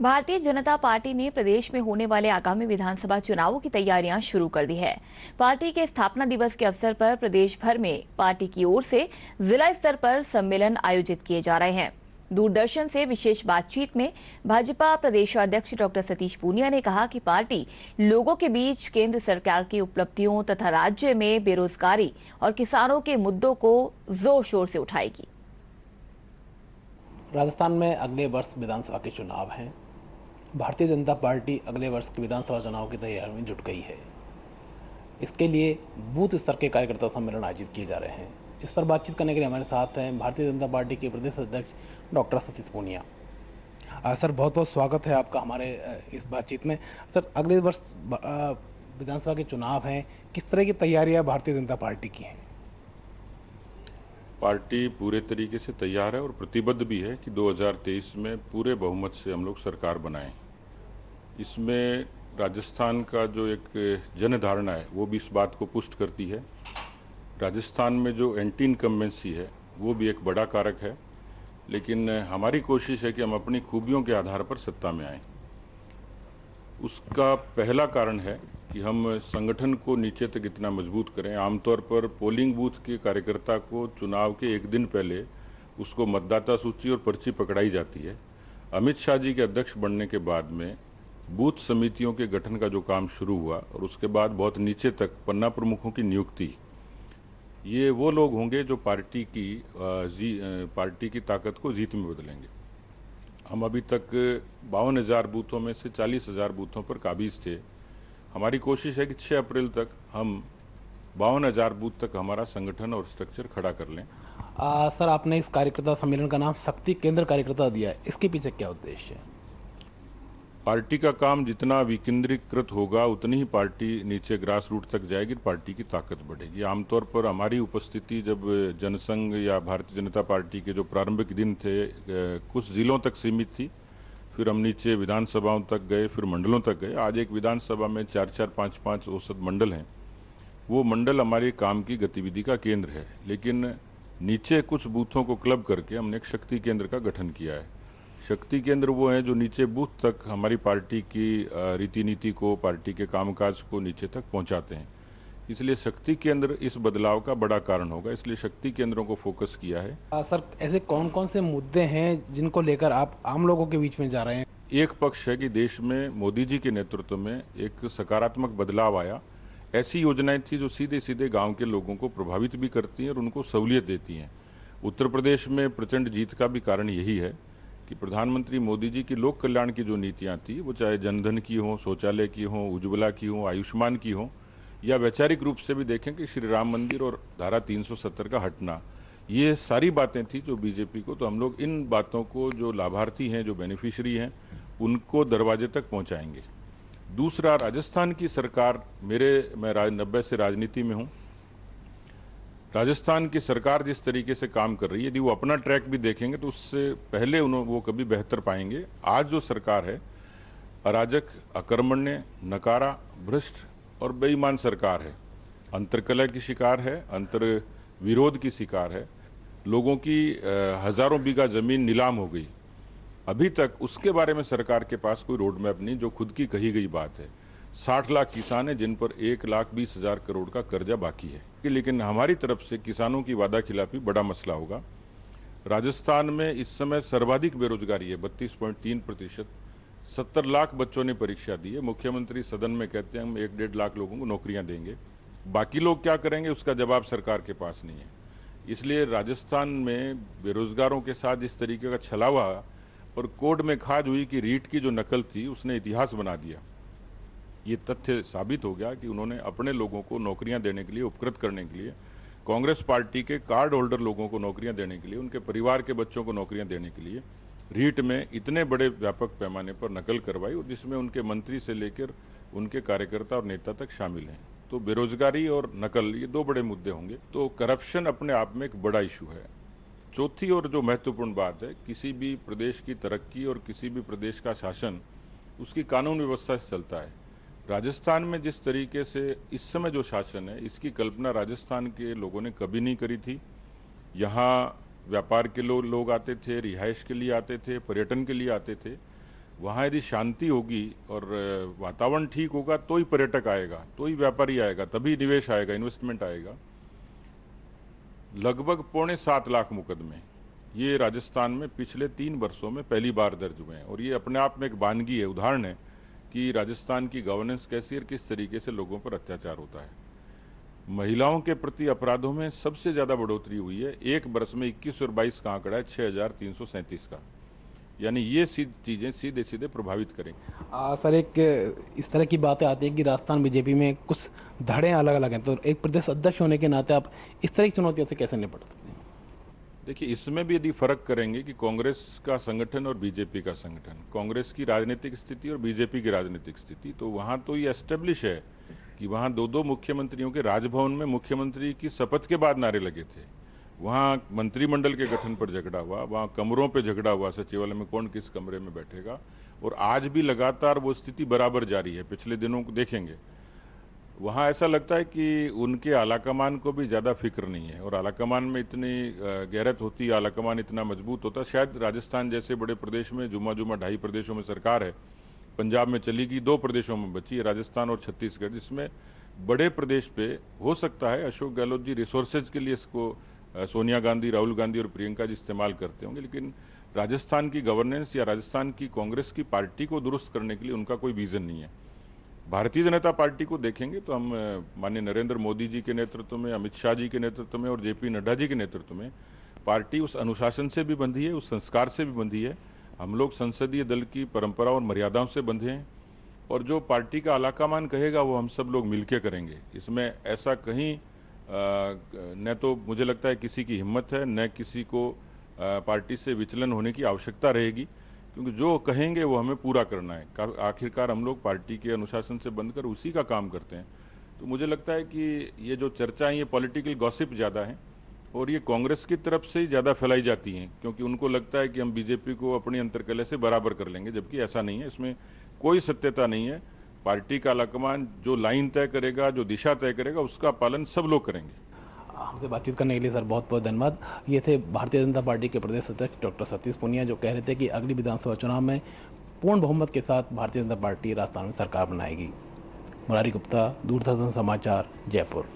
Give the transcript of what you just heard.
Bharatiya Janata party ने प्रदेश में होने वाले आगामी विधानसभा चुनावों की तैयारियां शुरू कर दी है। पार्टी के स्थापना दिवस के अवसर पर प्रदेश भर में पार्टी की ओर से जिला स्तर पर सम्मेलन आयोजित किए जा रहे हैं। दूरदर्शन से विशेष बातचीत में भाजपा प्रदेशाध्यक्ष डॉक्टर सतीश पूनिया ने कहा कि पार्टी लोगों के बीच केंद्र सरकार की उपलब्धियों तथा राज्य में बेरोजगारी और किसानों के मुद्दों को जोर शोर से उठाएगी। राजस्थान में अगले वर्ष विधानसभा के चुनाव हैं। भारतीय जनता पार्टी अगले वर्ष के विधानसभा चुनाव की तैयारी में जुट गई है। इसके लिए बूथ स्तर के कार्यकर्ता सम्मेलन आयोजित किए जा रहे हैं। इस पर बातचीत करने के लिए हमारे साथ हैं भारतीय जनता पार्टी के प्रदेश अध्यक्ष डॉक्टर सतीश पूनिया। सर, बहुत बहुत स्वागत है आपका हमारे इस बातचीत में। सर, अगले वर्ष विधानसभा के चुनाव हैं, किस तरह की तैयारियां भारतीय जनता पार्टी की हैं? पार्टी पूरे तरीके से तैयार है और प्रतिबद्ध भी है कि 2023 में पूरे बहुमत से हम लोग सरकार बनाएं। इसमें राजस्थान का जो एक जनधारणा है वो भी इस बात को पुष्ट करती है। राजस्थान में जो एंटी इनकम्बेंसी है वो भी एक बड़ा कारक है, लेकिन हमारी कोशिश है कि हम अपनी खूबियों के आधार पर सत्ता में आएँ। उसका पहला कारण है कि हम संगठन को नीचे तक इतना मजबूत करें। आमतौर पर पोलिंग बूथ के कार्यकर्ता को चुनाव के एक दिन पहले उसको मतदाता सूची और पर्ची पकड़ाई जाती है। अमित शाह जी के अध्यक्ष बनने के बाद में बूथ समितियों के गठन का जो काम शुरू हुआ और उसके बाद बहुत नीचे तक पन्ना प्रमुखों की नियुक्ति, ये वो लोग होंगे जो पार्टी की ताकत को जीत में बदलेंगे। हम अभी तक 52,000 बूथों में से 40,000 बूथों पर काबिज थे। हमारी कोशिश है कि 6 अप्रैल तक हम 52,000 बूथ तक हमारा संगठन और स्ट्रक्चर खड़ा कर लें। सर, आपने इस कार्यकर्ता सम्मेलन का नाम शक्ति केंद्र कार्यकर्ता दिया है, इसके पीछे क्या उद्देश्य है? पार्टी का काम जितना विकेंद्रीकृत होगा उतनी ही पार्टी नीचे ग्रास रूट तक जाएगी, पार्टी की ताकत बढ़ेगी। आमतौर पर हमारी उपस्थिति जब जनसंघ या भारतीय जनता पार्टी के जो प्रारंभिक दिन थे कुछ जिलों तक सीमित थी, फिर हम नीचे विधानसभाओं तक गए, फिर मंडलों तक गए। आज एक विधानसभा में 4-4, 5-5 औसत मंडल हैं। वो मंडल हमारे काम की गतिविधि का केंद्र है, लेकिन नीचे कुछ बूथों को क्लब करके हमने एक शक्ति केंद्र का गठन किया है। शक्ति केंद्र वो हैं जो नीचे बूथ तक हमारी पार्टी की रीति नीति को, पार्टी के कामकाज को नीचे तक पहुंचाते हैं। इसलिए शक्ति केंद्र इस बदलाव का बड़ा कारण होगा, इसलिए शक्ति केंद्रों को फोकस किया है। सर, ऐसे कौन कौन से मुद्दे हैं जिनको लेकर आप आम लोगों के बीच में जा रहे हैं? एक पक्ष है कि देश में मोदी जी के नेतृत्व में एक सकारात्मक बदलाव आया। ऐसी योजनाएं थी जो सीधे सीधे गांव के लोगों को प्रभावित भी करती हैं और उनको सहूलियत देती हैं। उत्तर प्रदेश में प्रचंड जीत का भी कारण यही है कि प्रधानमंत्री मोदी जी की लोक कल्याण की जो नीतियां थी, वो चाहे जनधन की हो, शौचालय की हो, उज्ज्वला की हो, आयुष्मान की हो, या वैचारिक रूप से भी देखें कि श्री राम मंदिर और धारा 370 का हटना, ये सारी बातें थी जो बीजेपी को, तो हम लोग इन बातों को जो लाभार्थी हैं, जो बेनिफिशियरी हैं, उनको दरवाजे तक पहुंचाएंगे। दूसरा, राजस्थान की सरकार, मैं 90 से राजनीति में हूं। राजस्थान की सरकार जिस तरीके से काम कर रही है, यदि वो अपना ट्रैक भी देखेंगे तो उससे पहले वो कभी बेहतर पाएंगे। आज जो सरकार है, अराजक, अकर्मण्य, नकारा, भ्रष्ट और बेईमान सरकार है। अंतर्कलह की शिकार है, अंतर विरोध की शिकार है। लोगों की हजारों बीघा जमीन नीलाम हो गई। अभी तक उसके बारे में सरकार के पास कोई रोड मैप नहीं, जो खुद की कही गई बात है। 60 लाख किसान हैं जिन पर 1,20,000 करोड़ का कर्जा बाकी है। लेकिन हमारी तरफ से किसानों की वादा खिलाफी बड़ा मसला होगा। राजस्थान में इस समय सर्वाधिक बेरोजगारी है, 32.3%। 70 लाख बच्चों ने परीक्षा दी है। मुख्यमंत्री सदन में कहते हैं हम 1-1.5 लाख लोगों को नौकरियां देंगे। बाकी लोग क्या करेंगे उसका जवाब सरकार के पास नहीं है। इसलिए राजस्थान में बेरोजगारों के साथ इस तरीके का छलावा और कोर्ट में खाज हुई कि रीट की जो नकल थी उसने इतिहास बना दिया। ये तथ्य साबित हो गया कि उन्होंने अपने लोगों को नौकरियां देने के लिए, उपकृत करने के लिए, कांग्रेस पार्टी के कार्ड होल्डर लोगों को नौकरियां देने के लिए, उनके परिवार के बच्चों को नौकरियां देने के लिए रीट में इतने बड़े व्यापक पैमाने पर नकल करवाई, और जिसमें उनके मंत्री से लेकर उनके कार्यकर्ता और नेता तक शामिल हैं। तो बेरोजगारी और नकल, ये 2 बड़े मुद्दे होंगे। तो करप्शन अपने आप में एक बड़ा इशू है। चौथी और जो महत्वपूर्ण बात है, किसी भी प्रदेश की तरक्की और किसी भी प्रदेश का शासन उसकी कानून व्यवस्था से चलता है। राजस्थान में जिस तरीके से इस समय जो शासन है, इसकी कल्पना राजस्थान के लोगों ने कभी नहीं करी थी। यहाँ व्यापार के लोग आते थे, रिहाइश के लिए आते थे, पर्यटन के लिए आते थे। वहाँ यदि शांति होगी और वातावरण ठीक होगा तो ही पर्यटक आएगा, तो ही व्यापारी आएगा, तभी निवेश आएगा, इन्वेस्टमेंट आएगा। लगभग 6.25 लाख मुकदमे ये राजस्थान में पिछले 3 वर्षों में पहली बार दर्ज हुए हैं, और ये अपने आप में एक वानगी है, उदाहरण है कि राजस्थान की गवर्नेंस कैसी है और किस तरीके से लोगों पर अत्याचार होता है। महिलाओं के प्रति अपराधों में सबसे ज़्यादा बढ़ोतरी हुई है। एक वर्ष में 21 और 22 का आंकड़ा है 6,337 का, यानी ये चीज़ें सीधे सीधे प्रभावित करेंगी। सर, एक इस तरह की बातें आती है कि राजस्थान बीजेपी में कुछ धड़े अलग अलग हैं, तो एक प्रदेश अध्यक्ष होने के नाते आप इस तरह की चुनौतियों से कैसे निपट सकते हैं? देखिए, इसमें भी यदि फर्क करेंगे कि कांग्रेस का संगठन और बीजेपी का संगठन, कांग्रेस की राजनीतिक स्थिति और बीजेपी की राजनीतिक स्थिति, तो वहाँ तो ये एस्टेब्लिश है कि वहाँ दो मुख्यमंत्रियों के राजभवन में मुख्यमंत्री की शपथ के बाद नारे लगे थे। वहाँ मंत्रिमंडल के गठन पर झगड़ा हुआ, वहाँ कमरों पे झगड़ा हुआ, सचिवालय में कौन किस कमरे में बैठेगा, और आज भी लगातार वो स्थिति बराबर जारी है। पिछले दिनों को देखेंगे, वहाँ ऐसा लगता है कि उनके आलाकमान को भी ज़्यादा फिक्र नहीं है, और आलाकमान में इतनी गैरत होती है, आलाकमान इतना मजबूत होता। शायद राजस्थान जैसे बड़े प्रदेश में जुम्मा 2.5 प्रदेशों में सरकार है, पंजाब में चली गई, 2 प्रदेशों में बची है, राजस्थान और छत्तीसगढ़, जिसमें बड़े प्रदेश पे हो सकता है अशोक गहलोत जी रिसोर्सेज के लिए इसको सोनिया गांधी, राहुल गांधी और प्रियंका जी इस्तेमाल करते होंगे, लेकिन राजस्थान की गवर्नेंस या राजस्थान की कांग्रेस की पार्टी को दुरुस्त करने के लिए उनका कोई विजन नहीं है। भारतीय जनता पार्टी को देखेंगे तो हम माननीय नरेंद्र मोदी जी के नेतृत्व में, अमित शाह जी के नेतृत्व में और जेपी नड्डा जी के नेतृत्व में पार्टी उस अनुशासन से भी बंधी है, उस संस्कार से भी बंधी है। हम लोग संसदीय दल की परंपरा और मर्यादाओं से बंधे हैं, और जो पार्टी का आलाकमान कहेगा वो हम सब लोग मिलके करेंगे। इसमें ऐसा कहीं न तो मुझे लगता है किसी की हिम्मत है, न किसी को पार्टी से विचलन होने की आवश्यकता रहेगी, क्योंकि जो कहेंगे वो हमें पूरा करना है। आखिरकार हम लोग पार्टी के अनुशासन से बंधकर उसी का काम करते हैं। तो मुझे लगता है कि ये जो चर्चा है ये पॉलिटिकल गॉसिप ज़्यादा है, और ये कांग्रेस की तरफ से ही ज़्यादा फैलाई जाती हैं, क्योंकि उनको लगता है कि हम बीजेपी को अपनी अंतर्कलह से बराबर कर लेंगे, जबकि ऐसा नहीं है। इसमें कोई सत्यता नहीं है। पार्टी का आलाकमान जो लाइन तय करेगा, जो दिशा तय करेगा, उसका पालन सब लोग करेंगे। हमसे बातचीत करने के लिए सर बहुत बहुत धन्यवाद। ये थे भारतीय जनता पार्टी के प्रदेश अध्यक्ष डॉक्टर सतीश पूनिया, जो कह रहे थे कि अगली विधानसभा चुनाव में पूर्ण बहुमत के साथ भारतीय जनता पार्टी राजस्थान में सरकार बनाएगी। मुरारी गुप्ता, दूरदर्शन समाचार, जयपुर।